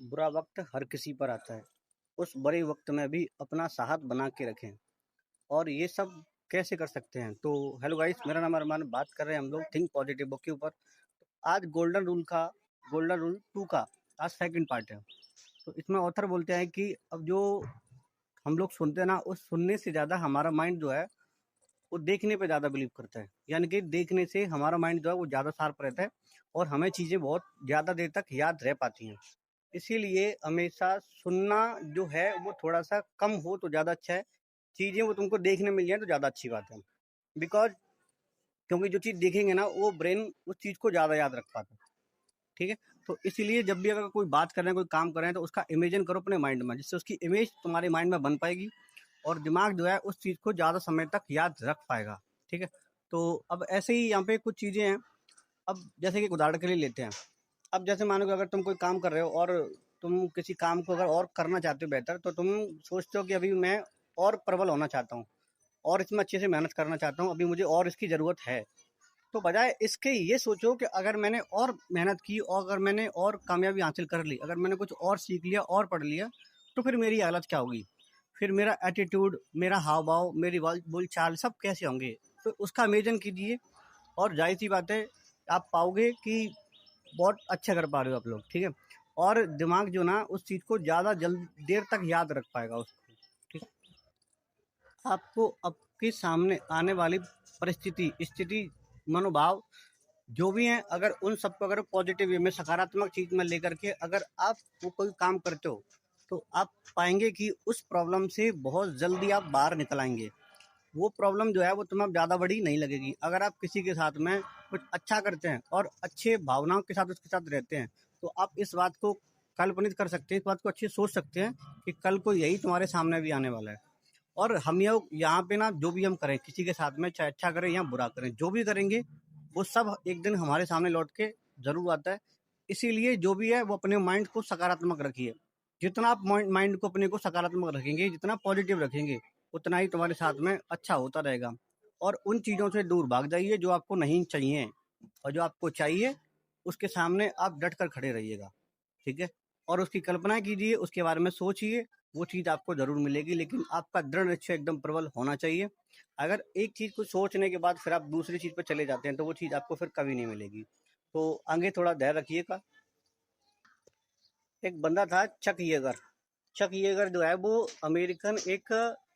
बुरा वक्त हर किसी पर आता है। उस बुरे वक्त में भी अपना साहस बना के रखें। और ये सब कैसे कर सकते हैं? तो हेलो गाइस, मेरा नाम अरमान। बात कर रहे हैं हम लोग थिंक पॉजिटिव बुक के ऊपर। आज गोल्डन रूल टू का आज सेकंड पार्ट है। तो इसमें ऑथर बोलते हैं कि अब जो हम लोग सुनते हैं ना, उस सुनने से ज़्यादा हमारा माइंड जो है वो देखने पे ज़्यादा बिलीव करता है। यानी कि देखने से हमारा माइंड जो है वो ज़्यादा शार्प रहता है और हमें चीज़ें बहुत ज़्यादा देर तक याद रह पाती हैं। इसीलिए हमेशा सुनना जो है वो थोड़ा सा कम हो तो ज़्यादा अच्छा है। चीज़ें वो तुमको देखने मिल जाए तो ज़्यादा अच्छी बात है। बिकॉज क्योंकि जो चीज़ देखेंगे ना, वो ब्रेन उस चीज़ को ज़्यादा याद रख पाता है। ठीक है? तो इसीलिए जब भी अगर कोई बात कर रहे हैं, कोई काम कर रहे हैं, तो उसका इमेजिन करो अपने माइंड में, जिससे उसकी इमेज तुम्हारे माइंड में बन पाएगी और दिमाग जो है उस चीज़ को ज़्यादा समय तक याद रख पाएगा। ठीक है? तो अब ऐसे ही यहाँ पे कुछ चीज़ें हैं। अब जैसे कि उदाहरण के लिए लेते हैं। अब जैसे मानो कि अगर तुम कोई काम कर रहे हो और तुम किसी काम को अगर और करना चाहते हो बेहतर, तो तुम सोचते हो कि अभी मैं और प्रबल होना चाहता हूँ और इसमें अच्छे से मेहनत करना चाहता हूँ, अभी मुझे और इसकी ज़रूरत है। तो बजाय इसके ये सोचो कि अगर मैंने और मेहनत की और अगर मैंने और कामयाबी हासिल कर ली, अगर मैंने कुछ और सीख लिया और पढ़ लिया, तो फिर मेरी हालत क्या होगी? फिर मेरा एटीट्यूड, मेरा हाव भाव, मेरी बोल चाल सब कैसे होंगे? तो उसका इमेजिन कीजिए और जाहिर सी बात है आप पाओगे कि बहुत अच्छा कर पा रहे हो आप लोग। ठीक है? और दिमाग जो ना उस चीज़ को ज़्यादा जल्द देर तक याद रख पाएगा उसको। ठीक है? आपको आपके सामने आने वाली परिस्थिति, स्थिति, मनोभाव जो भी हैं, अगर उन सबको अगर पॉजिटिव वे में सकारात्मक चीज़ में लेकर के अगर आप वो कोई काम करते हो, तो आप पाएंगे कि उस प्रॉब्लम से बहुत जल्दी आप बाहर निकल आएंगे। वो प्रॉब्लम जो है वो तुम्हें ज़्यादा बड़ी नहीं लगेगी। अगर आप किसी के साथ में कुछ अच्छा करते हैं और अच्छे भावनाओं के साथ उसके साथ रहते हैं, तो आप इस बात को कल्पनित कर सकते हैं, इस बात को अच्छे सोच सकते हैं कि कल को यही तुम्हारे सामने भी आने वाला है। और हम ये यहाँ पे ना जो भी हम करें किसी के साथ में, चाहे अच्छा करें या बुरा करें, जो भी करेंगे वो सब एक दिन हमारे सामने लौट के जरूर आता है। इसीलिए जो भी है वो अपने माइंड को सकारात्मक रखिए। जितना आप माइंड को अपने को सकारात्मक रखेंगे, जितना पॉजिटिव रखेंगे, उतना ही तुम्हारे साथ में अच्छा होता रहेगा। और उन चीज़ों से दूर भाग जाइए जो आपको नहीं चाहिए, और जो आपको चाहिए उसके सामने आप डट कर खड़े रहिएगा। ठीक है? और उसकी कल्पना कीजिए, उसके बारे में सोचिए, वो चीज़ आपको ज़रूर मिलेगी, लेकिन आपका दृढ़ निश्चय एकदम प्रबल होना चाहिए। अगर एक चीज़ को सोचने के बाद फिर आप दूसरी चीज़ पर चले जाते हैं, तो वो चीज़ आपको फिर कभी नहीं मिलेगी। तो आगे थोड़ा धैर्य रखिएगा। एक बंदा था चक येगर। चक येगर जो है वो अमेरिकन एक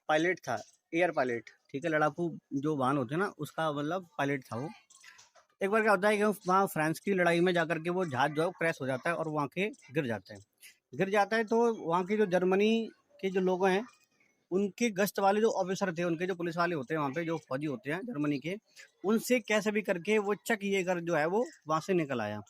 पायलट था, एयर पायलट। ठीक है? लड़ाकू जो वाहन होते हैं ना, उसका मतलब पायलट था वो। एक बार क्या होता है कि वहाँ फ्रांस की लड़ाई में जाकर के वो जहाज जो है क्रैश हो जाता है और वहाँ के गिर जाता है। गिर जाता है तो वहाँ के जो जर्मनी के जो लोग हैं, उनके गश्त वाले जो ऑफिसर थे, उनके जो पुलिस वाले होते हैं वहाँ पे, जो फौजी होते हैं जर्मनी के, उनसे कैसे भी करके वो चक ये कर जो है वो वहाँ से निकल आया।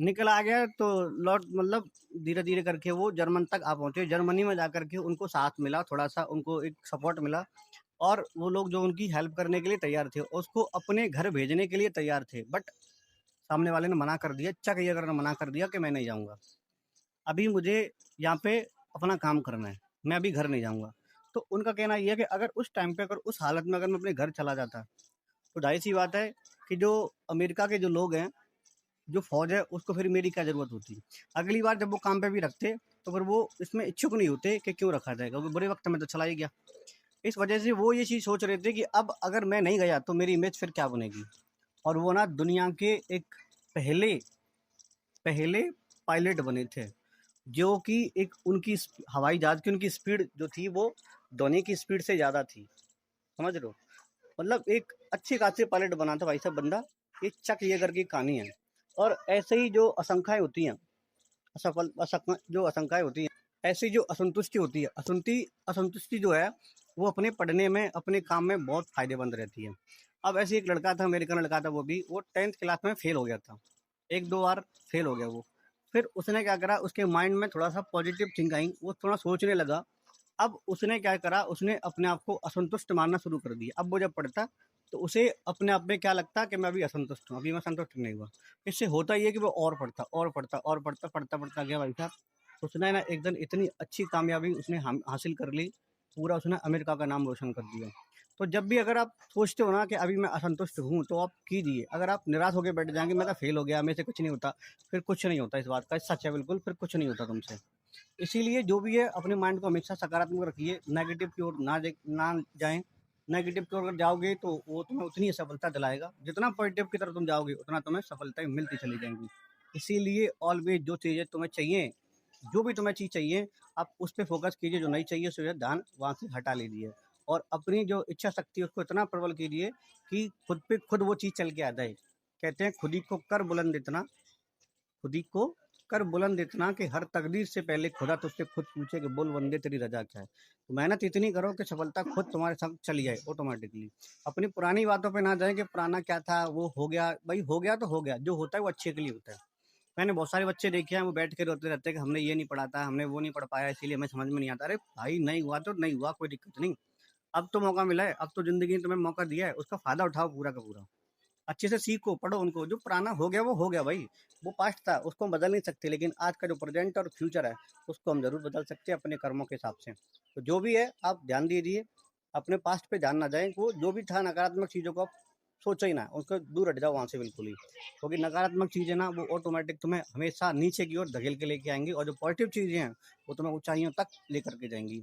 निकल आ गया तो लौट मतलब धीरे धीरे करके वो जर्मन तक आ पहुंचे। जर्मनी में जाकर के उनको साथ मिला, थोड़ा सा उनको एक सपोर्ट मिला और वो लोग जो उनकी हेल्प करने के लिए तैयार थे, उसको अपने घर भेजने के लिए तैयार थे। बट सामने वाले ने मना कर दिया, चक ये ने मना कर दिया कि मैं नहीं जाऊंगा, अभी मुझे यहाँ पे अपना काम करना है, मैं अभी घर नहीं जाऊंगा। तो उनका कहना यह है कि अगर उस टाइम पे, अगर उस हालत में अगर मैं अपने घर चला जाता, तो जाहिर सी बात है कि जो अमेरिका के जो लोग हैं, जो फौज है, उसको फिर मेरी क्या जरूरत होती। अगली बार जब वो काम पे भी रखते, तो फिर वो इसमें इच्छुक नहीं होते कि क्यों रखा जाएगा, क्योंकि बुरे वक्त में तो चला ही गया। इस वजह से वो ये चीज़ सोच रहे थे कि अब अगर मैं नहीं गया तो मेरी इमेज फिर क्या बनेगी। और वो ना दुनिया के एक पहले पहले पायलट बने थे, जो कि एक उनकी हवाई जहाज की उनकी स्पीड जो थी वो ध्वनि की स्पीड से ज़्यादा थी। समझ रहे हो? मतलब एक अच्छे खासे पायलट बना था भाई साहब बंदा। ये चक ये करके कहानी है। और ऐसे ही जो असंख्याएँ होती हैं, जो असंख्याएँ होती हैं, ऐसी जो असंतुष्टि होती है, असंतुष्टि जो है वो अपने पढ़ने में, अपने काम में बहुत फायदेमंद रहती है। अब ऐसे एक लड़का था, अमेरिकन लड़का था, वो 10th क्लास में फेल हो गया था। एक दो बार फेल हो गया वो। फिर उसने क्या करा, उसके माइंड में थोड़ा सा पॉजिटिव थिंक आई, वो थोड़ा सोचने लगा। अब उसने क्या करा, उसने अपने आप को असंतुष्ट मानना शुरू कर दिया। अब वो जब पढ़ता, तो उसे अपने आप में क्या लगता कि मैं अभी असंतुष्ट हूँ, अभी मैं संतुष्ट नहीं हुआ। इससे होता ये कि वो और पढ़ता और पढ़ता और पढ़ता, पढ़ता पढ़ता गया भाई साहब। उसने ना एक दिन इतनी अच्छी कामयाबी उसने हासिल कर ली, पूरा उसने अमेरिका का नाम रोशन कर दिया। तो जब भी अगर आप सोचते हो ना कि अभी मैं असंतुष्ट हूँ, तो आप कीजिए। अगर आप निराश होकर बैठ जाएँगे, मैं तो फेल हो गया, मेरे से कुछ नहीं होता, फिर कुछ नहीं होता इस बात का, सच है बिल्कुल, फिर कुछ नहीं होता तुमसे। इसीलिए जो भी है अपने माइंड को हमेशा सकारात्मक रखिए, नेगेटिव की ओर ना जाएँ। नेगेटिव की ओर अगर जाओगे तो वो तुम्हें उतनी ही सफलता दिलाएगा। जितना पॉजिटिव की तरफ तुम जाओगे, उतना तुम्हें सफलताएँ मिलती चली जाएँगी। इसीलिए ऑलवेज़ जो चीज़ें तुम्हें चाहिए, जो भी तुम्हें चीज़ चाहिए, आप उस पे फ़ोकस कीजिए, जो नहीं चाहिए उसे जो है ध्यान वहाँ से हटा लीजिए। और अपनी जो इच्छा शक्ति है उसको इतना प्रबल कीजिए कि खुद पे खुद वो चीज़ चल के आ जाए। कहते हैं खुद ही को कर बुलंद इतना, खुद ही को कर बुलंद इतना कि हर तकदीर से पहले खुदा तुझसे खुद पूछे कि बोल बंदे तेरी रज़ा क्या है। तो मेहनत इतनी करो कि सफलता खुद तुम्हारे साथ चली जाए ऑटोमैटिकली। अपनी पुरानी बातों पे ना जाएँ कि पुराना क्या था, वो हो गया, भई हो गया तो हो गया, जो होता है वो अच्छे के लिए होता है। मैंने बहुत सारे बच्चे देखे हैं, वो बैठ के रोते रहते हैं कि हमने ये नहीं पढ़ा था, हमने वो नहीं पढ़ पाया, इसीलिए हमें समझ में नहीं आता। अरे भाई, नहीं हुआ तो नहीं हुआ, कोई दिक्कत नहीं। अब तो मौका मिला है, अब तो ज़िंदगी ने तुम्हें मौका दिया है, उसका फ़ायदा उठाओ पूरा का पूरा। अच्छे से सीखो, पढ़ो उनको, जो पुराना हो गया वो हो गया भाई, वो पास्ट था, उसको हम बदल नहीं सकते, लेकिन आज का जो प्रेज़ेंट और फ्यूचर है, उसको हम ज़रूर बदल सकते हैं अपने कर्मों के हिसाब से। तो जो भी है, आप ध्यान दीजिए, अपने पास्ट पे ध्यान ना जाएँ, वो जो भी था नकारात्मक चीज़ों को आप सोचो ही ना, उसको दूर हट जाओ वहाँ से बिल्कुल ही। क्योंकि नकारात्मक चीज़ें ना वो ऑटोमैटिक तुम्हें हमेशा नीचे की ओर धकेल के लेके आएँगी, और जो पॉज़िटिव चीज़ें हैं, वो तुम्हें ऊँचाइयों तक लेकर के जाएँगी।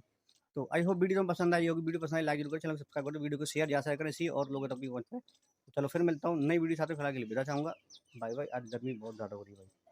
तो आई होप वीडियो तुम्हें पसंद आई होगी। वीडियो पसंद आई, लाइक ज़रूर करें, चैनल को सब्सक्राइब करें, वीडियो को शेयर ज़्यादा से ज़्यादा करें, इसी और लोगों तक भी पहुँचाएँ। तो चलो फिर मिलता हूँ नई वीडियो के साथ, फिलहाल के लिए विदा चाहूँगा। Bye bye. आज गर्मी बहुत ज़्यादा हो रही है भाई।